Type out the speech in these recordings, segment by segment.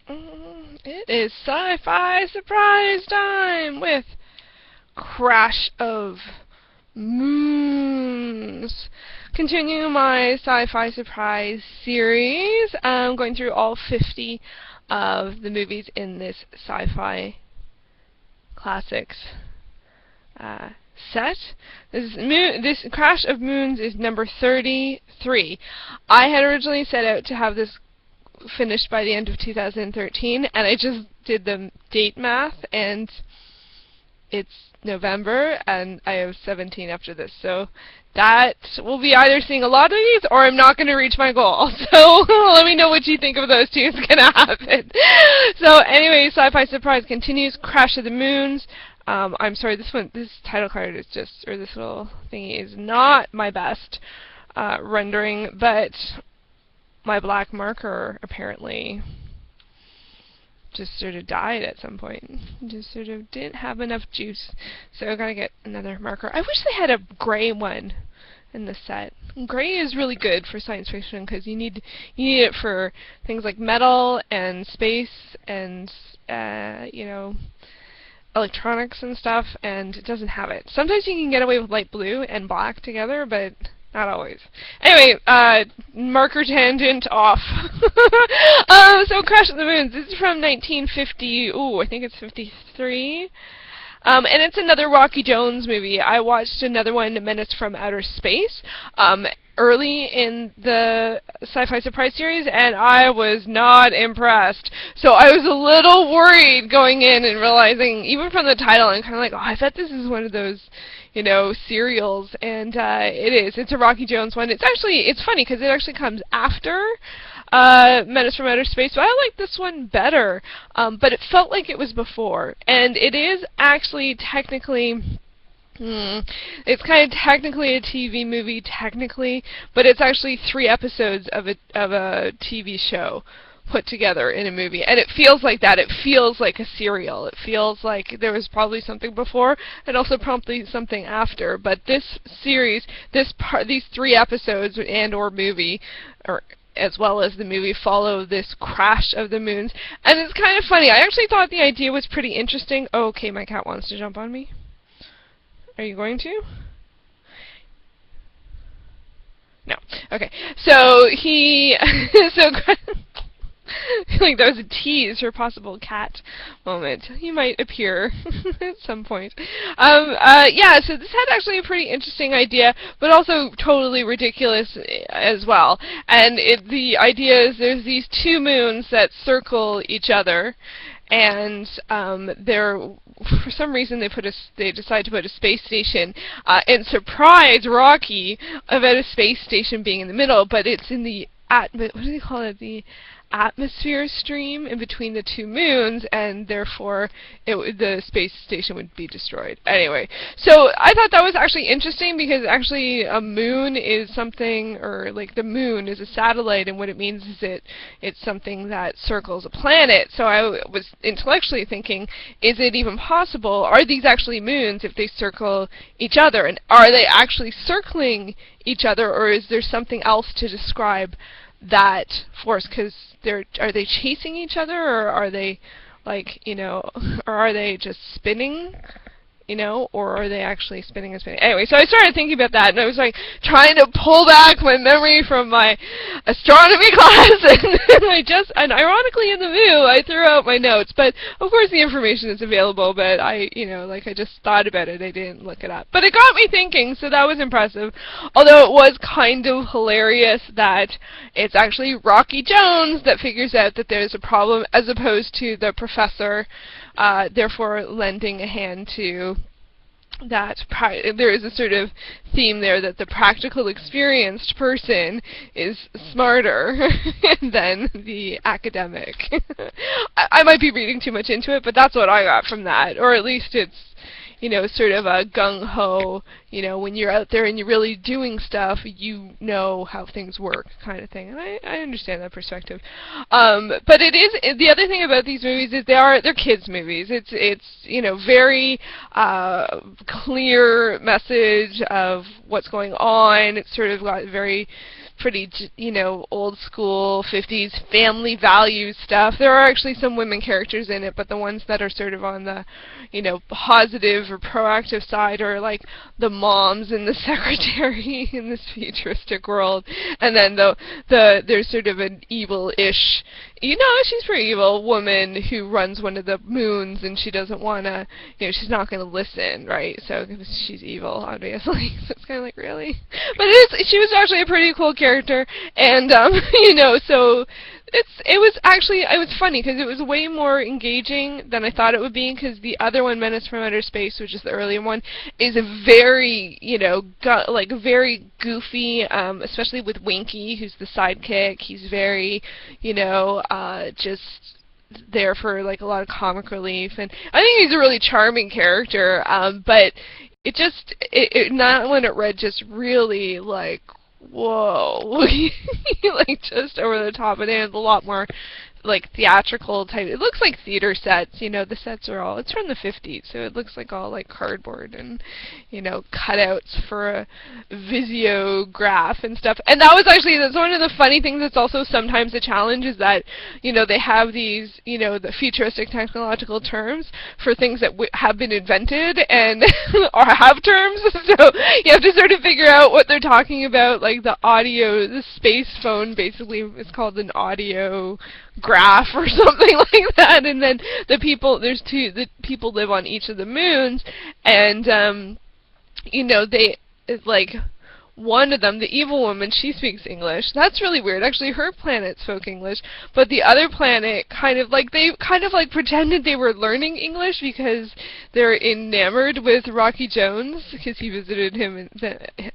It is Sci-Fi Surprise time with Crash of Moons. Continuing my Sci-Fi Surprise series, I'm going through all 50 of the movies in this Sci-Fi Classics set. This Crash of Moons is number 33. I had originally set out to have this finished by the end of 2013, and I just did the date math, and it's November, and I have 17 after this, so that will be either seeing a lot of these, or I'm not going to reach my goal. So let me know what you think of those two is going to happen. So anyway, Sci-Fi Surprise continues. Crash of the Moons. I'm sorry, this title card is just, or this little thingy is not my best rendering, but my black marker apparently just sort of died at some point. Just sort of didn't have enough juice. So I gotta get another marker. I wish they had a gray one in the set. Gray is really good for science fiction because you need it for things like metal and space and electronics and stuff, and it doesn't have it. Sometimes you can get away with light blue and black together, but not always. Anyway, marker tangent off. So Crash of the Moons, this is from 1950, I think it's 53. And it's another Rocky Jones movie. I watched another one, Menace from Outer Space, early in the Sci-Fi Surprise series, and I was not impressed. So I was a little worried going in and realizing, even from the title, I'm kind of like, I bet this is one of those, serials, and it is. It's a Rocky Jones one. It's funny because it actually comes after Menace from Outer Space, but I like this one better, but it felt like it was before, and it is actually technically, it's kind of technically a TV movie, technically, but it's actually 3 episodes of a TV show put together in a movie, and it feels like that. It feels like a serial. It feels like there was probably something before and also promptly something after, but this series, these 3 episodes and/or movie, or as well as the movie, follow this Crash of the Moons, and it's kind of funny. I actually thought the idea was pretty interesting. Oh, okay, my cat wants to jump on me. Are you going to? No. Okay. So like that was a tease for a possible cat moment. He might appear at some point. Yeah, so this had actually a pretty interesting idea, but also totally ridiculous as well. And the idea is there's these 2 moons that circle each other, and for some reason they decide to put a space station and surprise Rocky about a space station being in the middle, but it's in the what do they call it? The atmosphere stream in between the 2 moons, and therefore the space station would be destroyed. Anyway, so I thought that was actually interesting because actually a moon is something, or like the moon is a satellite, and what it means is it's something that circles a planet. So I was intellectually thinking, is it even possible? Are these actually moons if they circle each other? And are they actually circling each other, or is there something else to describe that force? Because are they chasing each other, or are they or are they just spinning, or are they actually spinning and spinning? Anyway, so I started thinking about that, and I was like trying to pull back my memory from my astronomy class, and ironically in the movie I threw out my notes, but of course the information is available, but I just thought about it, I didn't look it up. But it got me thinking, so that was impressive, although it was kind of hilarious that it's actually Rocky Jones that figures out that there's a problem, as opposed to the professor, therefore lending a hand to that. There is a sort of theme there that the practical, experienced person is smarter than the academic. I might be reading too much into it, but that's what I got from that, or at least it's sort of a gung-ho, when you're out there and you're really doing stuff, how things work kind of thing. And I understand that perspective. But it is, the other thing about these movies is they're kids' movies. It's very clear message of what's going on. It's sort of got very pretty, old school 50s family values stuff. There are actually some women characters in it, but the ones that are sort of on the, positive or proactive side are like the moms and the secretary in this futuristic world. And then there's sort of an evil-ish, she's pretty evil woman who runs one of the moons, and she doesn't want to, she's not going to listen, right? So she's evil, obviously. So it's kind of like, really? But she was actually a pretty cool character, and, so it was funny because it was way more engaging than I thought it would be, because the other one, Menace from Outer Space, which is the earlier one, is a very, very goofy, especially with Winky, who's the sidekick. He's very, just there for like a lot of comic relief, and I think he's a really charming character, but that one it read just really like, whoa, like just over the top, and there's a lot more like theatrical type. It looks like theater sets, the sets are all, it's from the 50s, so it looks like all like cardboard and, cutouts for a visiograph and stuff. And that's one of the funny things that's also sometimes a challenge, is that, they have these, the futuristic technological terms for things that have been invented and or have terms, so you have to sort of figure out what they're talking about. Like the space phone basically is called an audio graph or something like that, and then the people live on each of the moons, and they, like, one of them, the evil woman, she speaks English. That's really weird. Actually, her planet spoke English, but the other planet they pretended they were learning English because they're enamored with Rocky Jones, because he visited him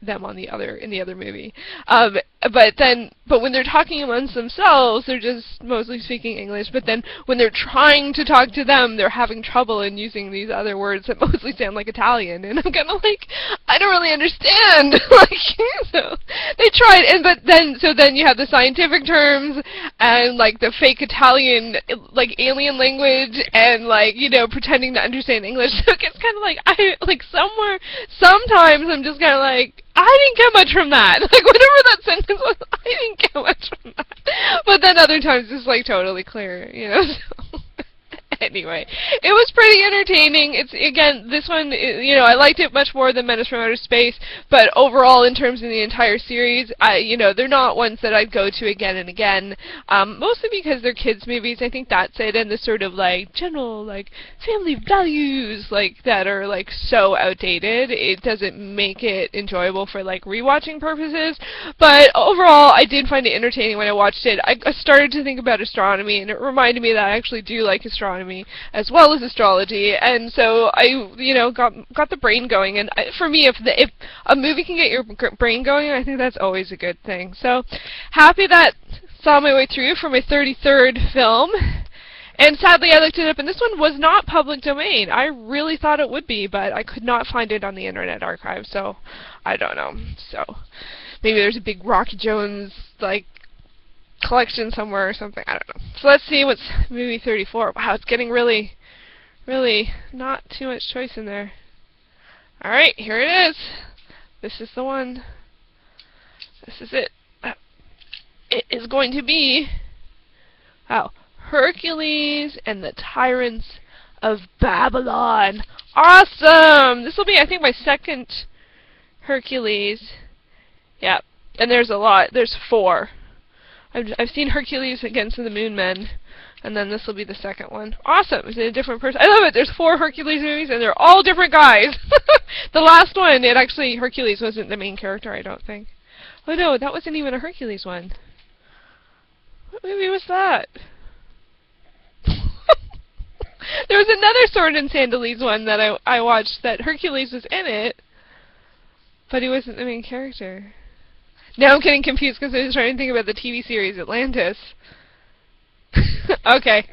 them in the other movie. But when they're talking amongst themselves, they're just mostly speaking English. But then when they're trying to talk to them, they're having trouble in using these other words that mostly sound like Italian. And I'm kind of like, I don't really understand. So they tried, so then you have the scientific terms and like the fake Italian, like alien language, and like pretending to understand English. So it gets kind of like sometimes I'm just kind of like, I didn't get much from that. Like, whatever that sentence was, I didn't get much from that. But then other times it's like totally clear, so. Anyway, it was pretty entertaining. It's, again, this one, I liked it much more than Menace from Outer Space, but overall, in terms of the entire series, they're not ones that I'd go to again and again, mostly because they're kids' movies. I think that's it, and the sort of, like, general, like, family values, like, that are, like, so outdated. It doesn't make it enjoyable for, like, rewatching purposes, but overall, I did find it entertaining when I watched it. I started to think about astronomy, and it reminded me that I actually do like astronomy as well as astrology, and so I, got the brain going. And for me, if a movie can get your brain going, I think that's always a good thing. So happy that saw my way through for my 33rd film. And sadly, I looked it up, and this one was not public domain. I really thought it would be, but I could not find it on the Internet Archive, so I don't know. So maybe there's a big Rocky Jones, like, collection somewhere or something. I don't know. So let's see what's movie 34. Wow, it's getting really, really not too much choice in there. Alright, here it is. This is the one. This is it. It is going to be, Hercules and the Tyrants of Babylon. Awesome! This will be, I think, my second Hercules. Yeah, and there's a lot. There's 4. I've seen Hercules Against the Moon Men, and then this will be the second one. Awesome! Is it a different person? I love it! There's 4 Hercules movies, and they're all different guys! The last one, Hercules wasn't the main character, I don't think. Oh no, that wasn't even a Hercules one. What movie was that? There was another Sword and Sandalese one that I watched that Hercules was in it, but he wasn't the main character. Now I'm getting confused because I was trying to think about the TV series Atlantis. Okay.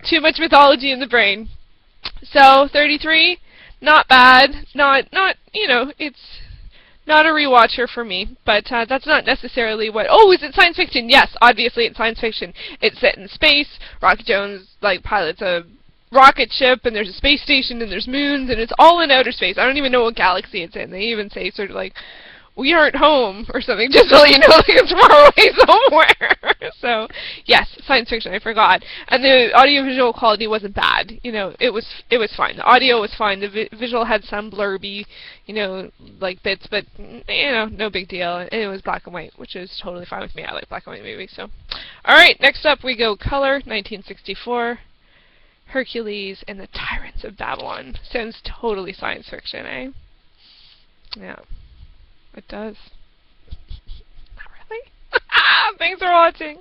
Too much mythology in the brain. So, 33, not bad. Not it's not a rewatcher for me, but that's not necessarily what... Oh, is it science fiction? Yes, obviously it's science fiction. It's set in space. Rocky Jones, like, pilots a rocket ship, and there's a space station, and there's moons, and it's all in outer space. I don't even know what galaxy it's in. They even say sort of like we aren't home or something, just to let you know, like it's far away somewhere. So, yes, science fiction, I forgot. And the audiovisual quality wasn't bad. You know, it was fine. The audio was fine. The visual had some blurby, you know, like bits, but, you know, no big deal. And it was black and white, which is totally fine with me. I like black and white movies, so. Alright, next up we go color, 1964. Hercules and the Tyrants of Babylon. Sounds totally science fiction, eh? Yeah. It does. Not really. Thanks for watching.